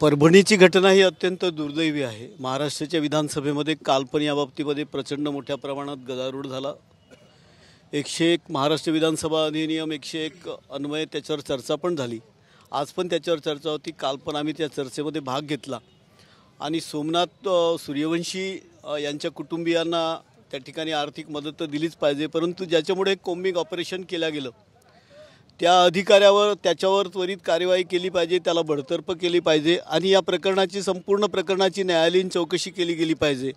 परभणीची घटना ही अत्यंत दुर्दैवी आहे। महाराष्ट्राच्या विधानसभेमध्ये काल पण या बाबतीमध्ये प्रचंड मोठ्या प्रमाणात गदारोळ झाला। 101 महाराष्ट्र विधानसभा अधिनियम 101 अन्वये त्याच्यावर चर्चा पण झाली। आज पण त्याच्यावर चर्चा होती। काल पण आम्ही त्या चर्चेमध्ये भाग घेतला आणि सोमनाथ सूर्यवंशी यांच्या कुटुंबियांना त्या ठिकाणी आर्थिक मदत तर दिलीच पाहिजे, परंतु ज्याच्यामुळे कोम्बिंग ऑपरेशन केलं गेलं त्या अधिकाऱ्यावर त्याच्यावर त्वरित कार्यवाही केली पाहिजे, त्याला बडतर्फ केली पाहिजे आणि या प्रकरणाची संपूर्ण प्रकरणाची न्यायालयीन चौकशी केली गेली पाहिजे।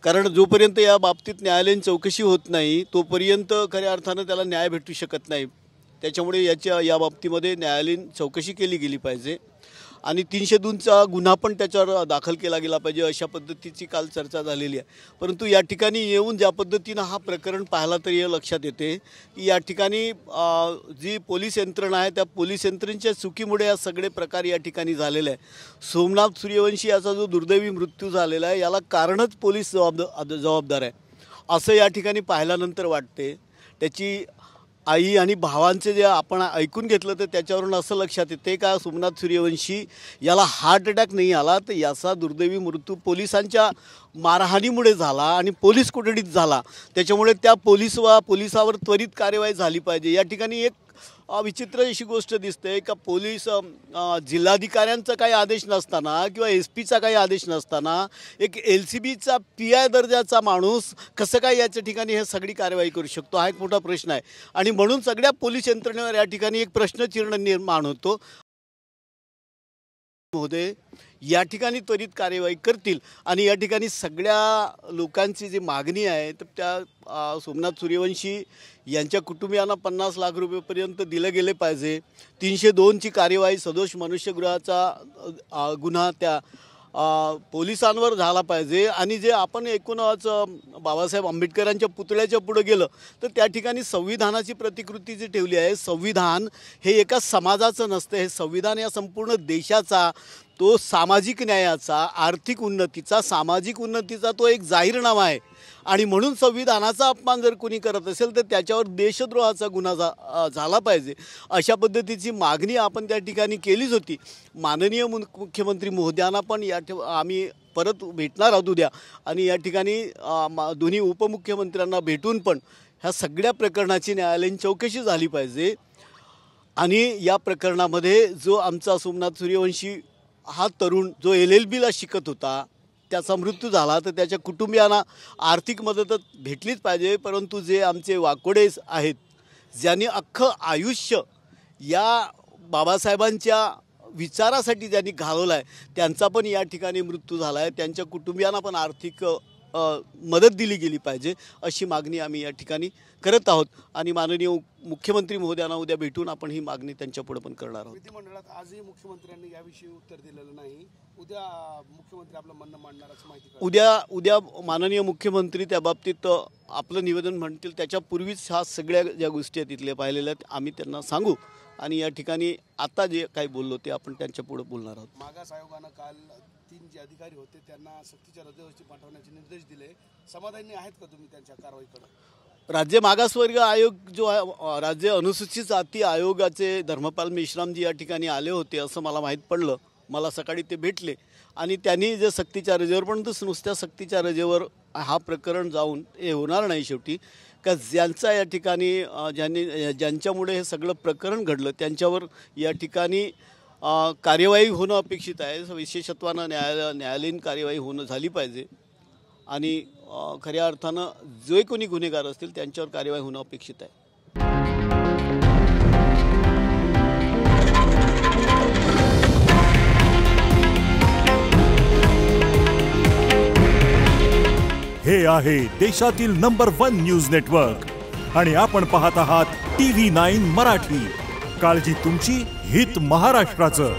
कारण जोपर्यंत या बाबतीत न्यायालयीन चौकशी होत नाही तोपर्यंत खऱ्या अर्थाने त्याला न्याय भेटू शकत नाही। त्याच्यामुळे या बाबतीमध्ये न्यायालयीन चौकशी केली गेली पाहिजे आणि 302चा गुन्हा पण त्याच्यावर दाखल केला गेला पाहिजे, अशा पद्धतीची काल चर्चा झालेली आहे। परंतु या ठिकाणी येऊन ज्या पद्धतीनं हा प्रकरण पाहिला तर हे लक्षात येते की या ठिकाणी जी पोलीस यंत्रणा आहे त्या पोलीस यंत्रणेच्या चुकीमुळे या सगळे प्रकार या ठिकाणी झालेले आहे। सोमनाथ सूर्यवंशी याचा जो दुर्दैवी मृत्यू झालेला आहे याला कारणच पोलीस जबाबदार आहे असं या ठिकाणी पाहिल्यानंतर वाटते। त्याची आई आणि भावांचे जे आपण ऐकून घेतलं तर त्याच्यावरून असं लक्षात येते का सोमनाथ सूर्यवंशी याला हार्ट अटॅक नाही आला तर याचा दुर्दैवी मृत्यू पोलिसांच्या मारहाणीमुळे झाला आणि पोलीस कोठडीत झाला। त्याच्यामुळे त्या पोलिसावर त्वरित कार्यवाही झाली पाहिजे। या ठिकाणी एक विचित्र अशी गोष्ट दिसते का पोलीस जिल्हाधिकाऱ्यांचा काही आदेश नसताना किंवा एसपीचा काही आदेश नसताना एक LCBचा PI दर्जाचा माणूस कसं काय याच्या ठिकाणी हे सगळी कार्यवाही करू शकतो हा एक मोठा प्रश्न आहे आणि म्हणून सगळ्या पोलीस यंत्रणेवर या ठिकाणी एक प्रश्नचिन्ह निर्माण होतो। महोदय या ठिकाणी त्वरित कार्यवाही करतील आणि या ठिकाणी सगळ्या लोकांची जी मागणी आहे तर त्या सोमनाथ सूर्यवंशी यांच्या कुटुंबियांना 50 लाख रुपयेपर्यंत दिले गेले पाहिजे। 302ची कार्यवाही सदोष मनुष्यगृहाचा गुन्हा त्या पोलिसांवर झाला पाहिजे आणि जे आपण एकूणच बाबासाहेब आंबेडकरांच्या पुतळ्याच्या पुढे गेलं तर त्या ठिकाणी संविधानाची प्रतिकृती जी ठेवली आहे, संविधान हे एका समाजाचं नसतं, हे संविधान या संपूर्ण देशाचा तो सामाजिक न्यायाचा, आर्थिक उन्नतीचा, सामाजिक उन्नतीचा तो एक जाहीरनामा आहे आणि म्हणून संविधानाचा अपमान जर कोणी करत असेल तर त्याच्यावर देशद्रोहाचा गुन्हा झाला पाहिजे अशा पद्धतीची मागणी आपण त्या ठिकाणी केलीच होती। माननीय मुख्यमंत्री महोदयांना पण आम्ही परत भेटणार आहोत उद्या आणि या ठिकाणी दोन्ही उपमुख्यमंत्र्यांना भेटून पण ह्या सगळ्या प्रकरणाची न्यायालयीन चौकशी झाली पाहिजे आणि या प्रकरणामध्ये जो आमचा सोमनाथ सूर्यवंशी हा तरुण जो LLBला शिकत होता त्याचा मृत्यू झाला तर त्याच्या कुटुंबियांना आर्थिक मदत भेटलीच पाहिजे। परंतु जे आमचे वाकोडे आहेत ज्यांनी अख्खं आयुष्य या बाबासाहेबांच्या विचारासाठी ज्यांनी घालवलं आहे त्यांचा पण या ठिकाणी मृत्यू झाला आहे, त्यांच्या कुटुंबियांना पण आर्थिक मदत दिली गेली पाहिजे अशी मागणी आम्ही या ठिकाणी करत आहोत आणि माननीय मुख्यमंत्री महोदयांना उद्या भेटून आपण ही मागणी त्यांच्यापुढे पण करणार आहोत। विधिमंडळात आजही मुख्यमंत्र्यांनी याविषयी उत्तर दिलेलं नाही, उद्या मुख्यमंत्री आपलं म्हणणं मांडणार असं माहिती उद्या माननीय मुख्यमंत्री त्या बाबतीत आपलं निवेदन म्हणतील त्याच्यापूर्वीच ह्या सगळ्या ज्या गोष्टी आहेत तिथल्या पाहिलेल्या आहेत आम्ही त्यांना सांगू आणि या ठिकाणी आता जे काही बोललो ते आपण त्यांच्यापुढे बोलणार आहोत। मागास आयोगानं काल 3 जे अधिकारी होते त्यांना सक्तीच्या रजेवरती पाठवण्याचे निर्देश दिले, समाधानी आहेत का तुम्ही त्यांच्या कारवाईकडे? राज्य मागासवर्ग आयोग जो राज्य अनुसूचित जाती आयोगाचे धर्मपाल मेश्रामजी या ठिकाणी आले होते असं मला माहीत पडलं। मला सकाळी ते भेटले आणि त्यांनी जे सक्तीच्या रजेवर पण नुसत्या सक्तीच्या रजेवर हा प्रकरण जाऊन हे होणार नाही शेवटी का ज्यांचा या ठिकाणी ज्यांच्यामुळे हे सगळं प्रकरण घडलं त्यांच्यावर या ठिकाणी कार्यवाही होणं अपेक्षित आहे। विशेषत्वानं न्यायालयीन कार्यवाही झाली पाहिजे आणि खऱ्या अर्थानं जे कोणी गुन्हेगार असतील त्यांच्यावर कार्यवाही होणं अपेक्षित आहे। हे आहे देशातील नंबर 1 न्यूज नेटवर्क आणि आपण पाहत आहात TV9 मराठी। काळजी तुमची, हित महाराष्ट्राचं।